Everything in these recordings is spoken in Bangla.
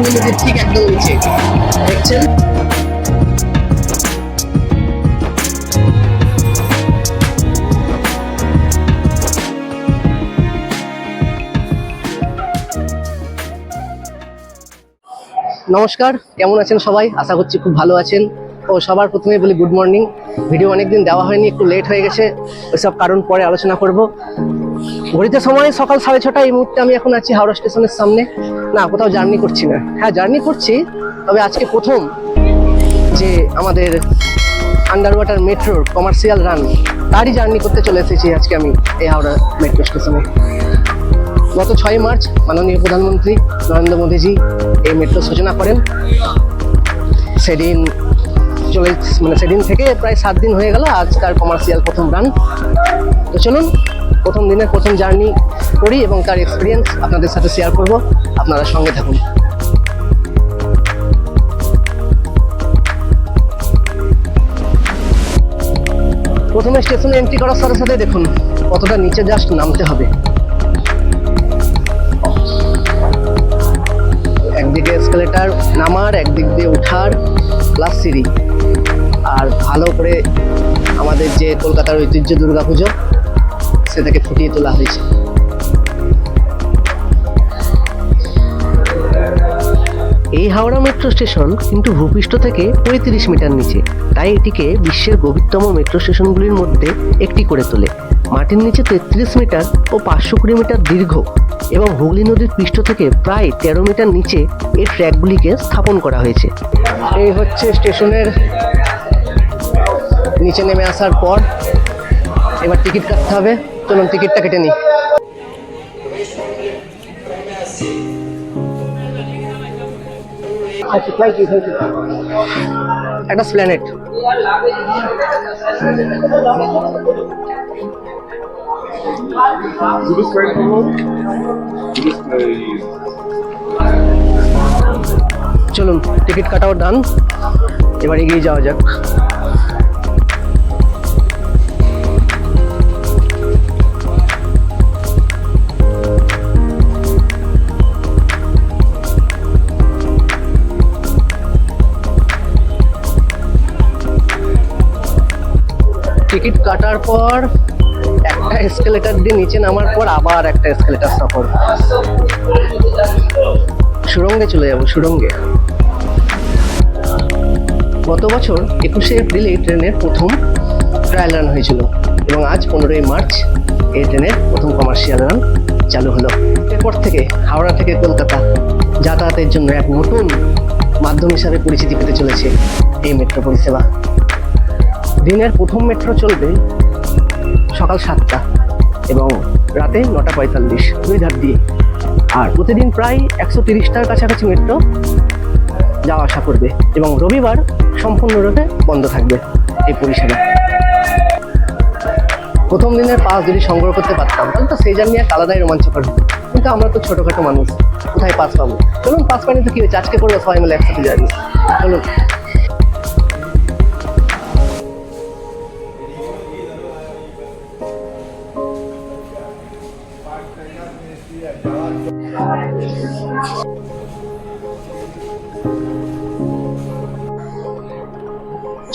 হুগলি নদীর ঠিক একদম নিচে দেখছেন। নমস্কার, কেমন আছেন সবাই? আশা করছি খুব ভালো আছেন। ও সবার প্রথমে বলি গুড মর্নিং। ভিডিও অনেকদিন দেওয়া হয়নি, একটু লেট হয়ে গেছে, ওইসব কারণ পরে আলোচনা করব। ঘড়িতে সময় সকাল 6:30। এই মুহূর্তে আমি এখন আছি হাওড়া স্টেশনের সামনে। না, কোথাও জার্নি করছি না। হ্যাঁ, জার্নি করছি, তবে আজকে প্রথম যে আমাদের আন্ডার ওয়াটার মেট্রোর কমার্শিয়াল রান, তারই জার্নি করতে চলে এসেছি আজকে আমি এই হাওড়া মেট্রো স্টেশনে। গত 6 মার্চ মাননীয় প্রধানমন্ত্রী নরেন্দ্র মোদীজি এই মেট্রো সূচনা করেন। সেদিন সেদিন থেকে প্রায় 7 দিন হয়ে গেল, আজ তার কমার্শিয়াল প্রথম রান। তো চলুন প্রথম দিনের প্রথম জার্নি করি এবং তার এক্সপিরিয়েন্স আপনাদের সাথে শেয়ার করব। আপনারা সঙ্গে থাকুন। প্রথমে স্টেশনে এন্ট্রি করার সাথে সাথে দেখুন কতটা নিচে জাস্ট নামতে হবে। একদিকে এসকেলেটার নামার, একদিক দিয়ে ওঠার, প্লাস সিঁড়ি। আর ভালো করে আমাদের যে কলকাতার ঐতিহ্য দুর্গাপুজো, সেটাকে ফুটিয়ে তোলা হয়েছে। এই হাওড়া মেট্রো স্টেশন কিন্তু ভূপৃষ্ঠ থেকে 35 মিটার নিচে, তাই এটিকে বিশ্বের গভীরতম মেট্রো স্টেশনগুলির মধ্যে একটি করে তোলে। মাটির নিচে 33 মিটার ও 520 মিটার দীর্ঘ এবং হুগলি নদীর পৃষ্ঠ থেকে প্রায় 13 মিটার নিচে এই ট্র্যাকগুলিকে স্থাপন করা হয়েছে। এই হচ্ছে স্টেশনের নিচে নেমে আসার পর এবার টিকিট কাটতে হবে। চলুন টিকিটটা কেটে নিই। একটা স্প্ল্যানেড। চলুন টিকিট কাটাও ডান, এবার এগিয়ে যাওয়া যাক। টিকিট কাটার পর একটা এসকেলেটার দিয়ে নিচে নামার পর আবার একটা এসকেলেটার সফর। সুড়ঙ্গে চলে যাব, সুড়ঙ্গে। গত বছর 21শে এপ্রিল এই ট্রেনের প্রথম ট্রায়াল রান হয়েছিল এবং আজ 15ই মার্চ এই ট্রেনের প্রথম কমার্শিয়াল রান চালু হলো। এরপর থেকে হাওড়া থেকে কলকাতা যাতায়াতের জন্য এক নতুন মাধ্যম হিসাবে পরিচিতি পেতে চলেছে এই মেট্রো পরিষেবা। দিনের প্রথম মেট্রো চলবে সকাল 7টা এবং রাতে 9:45, দুই ধার দিয়ে। আর প্রতিদিন প্রায় 130টার কাছাকাছি মেট্রো যাওয়া আসা করবে এবং রবিবার সম্পূর্ণরূপে বন্ধ থাকবে এই পরিষেবা। প্রথম দিনের পাস যদি সংগ্রহ করতে পারতাম তাহলে তো সেই জার্নি এক আলাদাই রোমাঞ্চকর হতো, কিন্তু আমরা তো ছোটোখাটো মানুষ, কোথায় পাস পাবো? চলুন, পাস পাইনি তো কি হয়েছে, আজকে করবো সবাই মিলে একসাথে জার্নি। চলুন।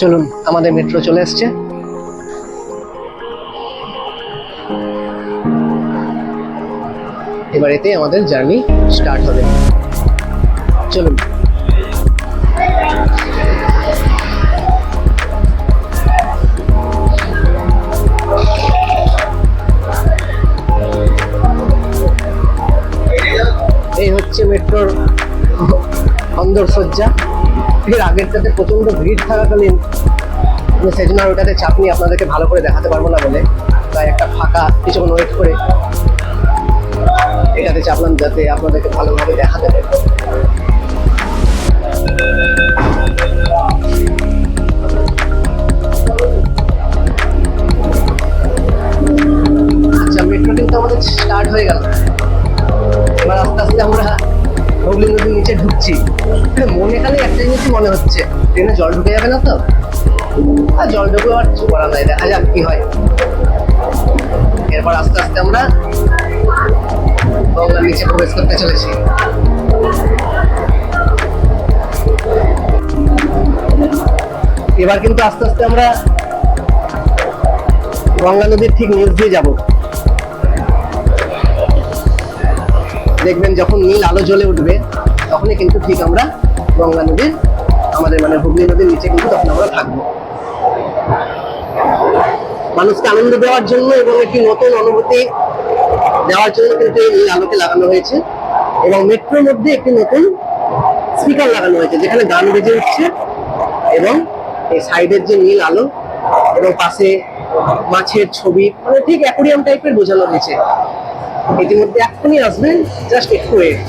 চলুন, আমাদের মেট্রো চলে এসছে। এবার এতে আমাদের জার্নি স্টার্ট হবে। চলুন। এই হচ্ছে মেট্রোর অন্দরসজ্জা। এর আগেরটাতে প্রচন্ড ভিড় থাকাকালীন সেই জন্য আর ওটাতে চাপ নিয়ে আপনাদেরকে ভালো করে দেখাতে পারবো না বলে, তাই একটা ফাঁকা কিছুক্ষণ ওয়েট করে এটাতে চাপলাম যাতে আপনাদেরকে ভালোভাবে দেখাতে পারে। আচ্ছা, মেট্রো কিন্তু আমাদের স্টার্ট হয়ে গেল। এবার আস্তে আস্তে আমরা হুগলি নদীর নিচে ঢুকছি। মনে খালি একটা জিনিসই মনে হচ্ছে, ট্রেনে জল ঢুকে যাবে না তো? আর জল ঢুকে আর কিছু করা নাই, দেখা যাক কি হয়। এরপর আস্তে আস্তে আমরা গঙ্গার নিচে প্রবেশ করতে চলেছি। এবার কিন্তু আস্তে আস্তে আমরা গঙ্গা নদীর ঠিক নিচ দিয়ে যাব। দেখবেন যখন নীল আলো জ্বলে উঠবে তখনই কিন্তু ঠিক আমরা গঙ্গা নদীর আমাদের মানে হুগলি নদীর নিচে কিন্তু তখন আমরা থাকবো। মানুষকে আনন্দ দেওয়ার জন্য এবং একটি নতুন অনুভূতি দেওয়ার জন্য কিন্তু এই নীল আলোকে লাগানো হয়েছে এবং মেট্রোর মধ্যে একটি নতুন স্পিকার লাগানো হয়েছে যেখানে গান বেজে উঠছে এবং এই সাইডের যে নীল আলো এবং পাশে মাছের ছবি মানে ঠিক অ্যাকোরিয়াম টাইপের বোঝানো হয়েছে। ইতিমধ্যে এক্ষুনি আসবেন, জাস্ট একটু ওয়েট।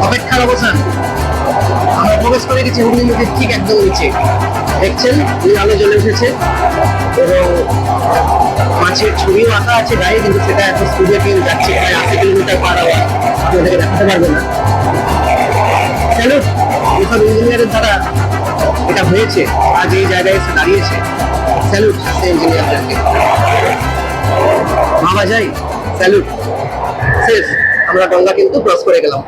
অপেক্ষার অবসান। আমরা প্রবেশ করে গেছি হুগলি নদীর ঠিক একদম নিচে। দেখছেন নীল আলো জ্বলে উঠেছে এবং মাছের ছবিও আঁকা আছে গায়ে, কিন্তু সেটা এখন স্পিডে যাচ্ছে প্রায় 80 কিলোমিটার পার আওয়ার, আপনাদেরকে দেখাতে পারবো না। স্যালুট এসব ইঞ্জিনিয়ারের দ্বারা এটা হয়েছে, আজ এই জায়গায় এসে দাঁড়িয়েছে। স্যালুট ইঞ্জিনিয়ারদেরকে, ভাবা যায়। স্যালুট। শেষ, আমরা গঙ্গা কিন্তু ক্রস করে গেলাম।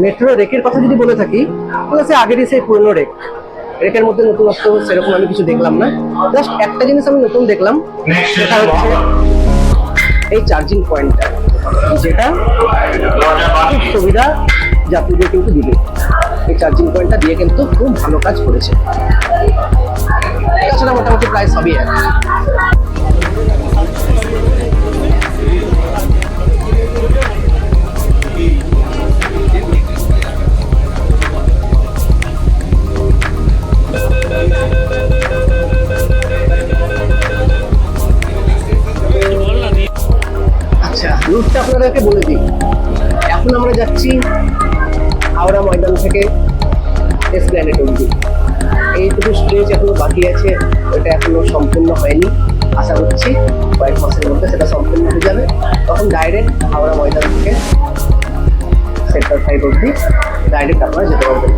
মেট্রো রেকের কথা যদি বলে থাকি তাহলে সে আগেরই সেই পুরনো রেকের মধ্যে নতুনত্ব সেরকম আমি কিছু দেখলাম না। জাস্ট একটা জিনিস আমি নতুন দেখলাম, সেটা হচ্ছে এই চার্জিং পয়েন্টটা, যেটা খুব সুবিধা যাত্রীদের কিন্তু দিবে। এই চার্জিং পয়েন্টটা দিয়ে কিন্তু খুব ভালো কাজ করেছে। এছাড়া মোটামুটি প্রায় সবই এক। আচ্ছা, রুটটা আপনাদেরকে বলে দিই। এখন আমরা যাচ্ছি হাওড়া ময়দান থেকে এসপ্ল্যানেড অবধি। এইটুকু স্ট্রেচ এখনো বাকি আছে, ওটা এখনো সম্পূর্ণ হয়নি। আশা করছি কয়েক মাসের মধ্যে সেটা সম্পূর্ণ হয়ে যাবে। তখন ডাইরেক্ট হাওড়া ময়দান থেকে সেক্টর 5 অবধি ডাইরেক্ট আপনারা যেতে পারবেন।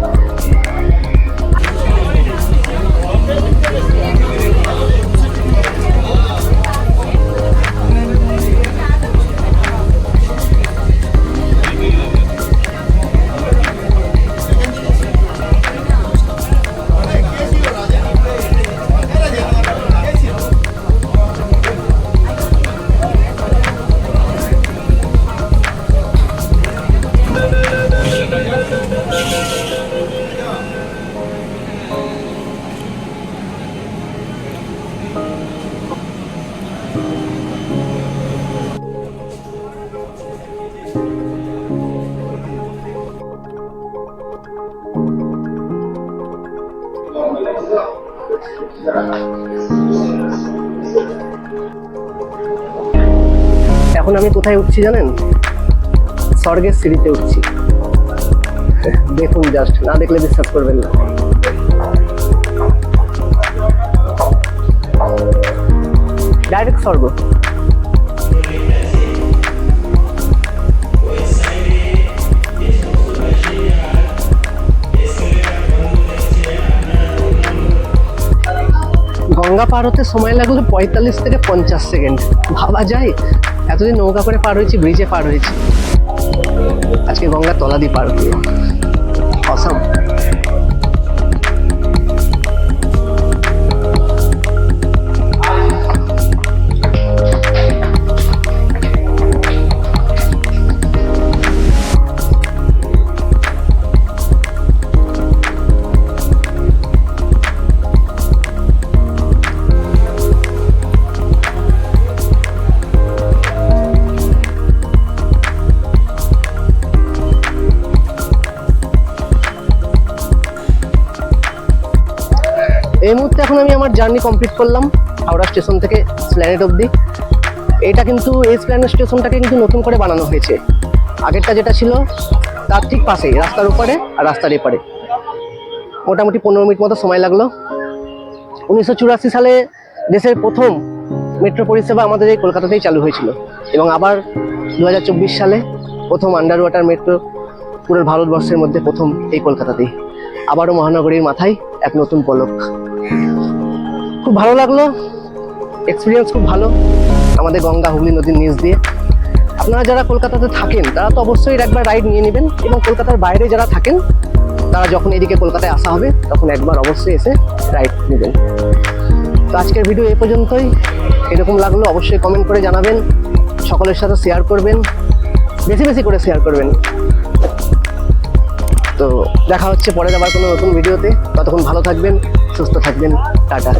এখন আমি কোথায় উঠছি জানেন? স্বর্গের সিঁড়িতে উঠছি। দেখুন, জাস্ট না দেখলে বিশ্বাস করবেন না। ডাইরেক্ট স্বর্গ। গঙ্গা পার হতে সময় লাগলো 45 থেকে 50 সেকেন্ড। ভাবা যায়, এতদিন নৌকা করে পার হয়েছি, ব্রিজে পার হয়েছি, আজকে গঙ্গার তলা দিয়ে পার হলো। অসাম। এই মুহূর্তে এখন আমি আমার জার্নি কমপ্লিট করলাম হাওড়া স্টেশন থেকে এসপ্ল্যানেড অবধি। এটা কিন্তু এই এসপ্ল্যানেড স্টেশনটাকে কিন্তু নতুন করে বানানো হয়েছে। আগেরটা যেটা ছিল তার ঠিক পাশেই, রাস্তার উপরে আর রাস্তার এপারে। মোটামুটি 15 মিনিট মতো সময় লাগলো। 1984 সালে দেশের প্রথম মেট্রো পরিষেবা আমাদের এই কলকাতাতেই চালু হয়েছিল এবং আবার 2024 সালে প্রথম আন্ডার ওয়াটার মেট্রো পুরো ভারতবর্ষের মধ্যে প্রথম এই কলকাতাতেই। আবারও মহানগরীর মাথায় এক নতুন পলক। খুব ভালো লাগলো এক্সপিরিয়েন্স খুব ভালো আমাদের গঙ্গা হুগলি নদীর নিচ দিয়ে। আপনারা যারা কলকাতাতে থাকেন তারা তো অবশ্যই একবার রাইড নিয়ে নেবেন, এবং কলকাতার বাইরে যারা থাকেন তারা যখন এদিকে কলকাতায় আসা হবে তখন একবার অবশ্যই এসে রাইড নেবেন। তো আজকের ভিডিও এই পর্যন্তই। এরকম লাগলো অবশ্যই কমেন্ট করে জানাবেন, সকলের সাথে শেয়ার করবেন, বেশি বেশি করে শেয়ার করবেন। তো দেখা হচ্ছে পরের আবার কোনো নতুন ভিডিওতে। ততক্ষণ ভালো থাকবেন, সুস্থ থাকবেন, টাটা।